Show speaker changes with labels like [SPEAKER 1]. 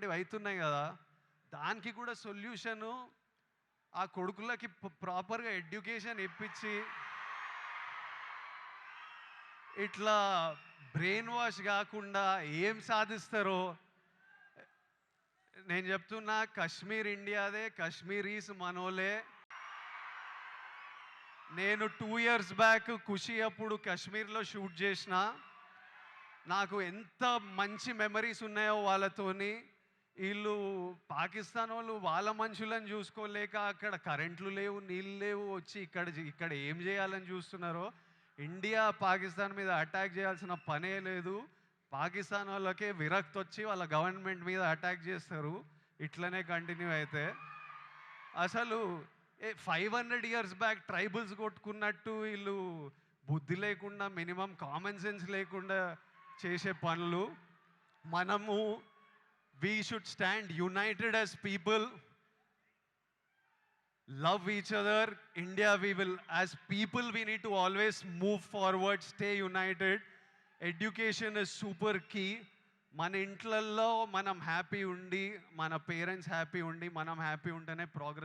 [SPEAKER 1] ఇట్లాంటివి అవుతున్నాయి కదా, దానికి కూడా సొల్యూషను ఆ కొడుకులకి ప్రాపర్గా ఎడ్యుకేషన్ ఇప్పించి ఇట్లా బ్రెయిన్ వాష్ కాకుండా ఏం సాధిస్తారో నేను చెప్తున్నా. కశ్మీర్ ఇండియాదే, కశ్మీరీస్ మనోలే. నేను 2 years బ్యాక్ ఖుషి అప్పుడు కాశ్మీర్లో షూట్ చేసిన. నాకు ఎంత మంచి మెమరీస్ ఉన్నాయో వాళ్ళతోని. వీళ్ళు పాకిస్తాన్ వాళ్ళు వాళ్ళ మనుషులను చూసుకోలేక అక్కడ కరెంట్లు లేవు, నీళ్ళు లేవు, వచ్చి ఇక్కడ ఏం చేయాలని చూస్తున్నారో. ఇండియా పాకిస్తాన్ మీద అటాక్ చేయాల్సిన పనే లేదు. పాకిస్తాన్ వాళ్ళకే విరక్తి వచ్చి వాళ్ళ గవర్నమెంట్ మీద అటాక్ చేస్తారు. ఇట్లనే కంటిన్యూ అయితే అసలు 500 years బ్యాక్ ట్రైబల్స్ కొట్టుకున్నట్టు వీళ్ళు బుద్ధి లేకుండా, మినిమం కామన్ సెన్స్ లేకుండా చేసే పనులు. మనము we should stand united as people, love each other. India, we will, as people, we need to always move forward, stay united. Education is super key. మన ఇంట్లల్లో మనం happy ఉండి, మన పేరెంట్స్ హ్యాపీ ఉండి, మనం హ్యాపీ ఉంటేనే ప్రోగ్రెస్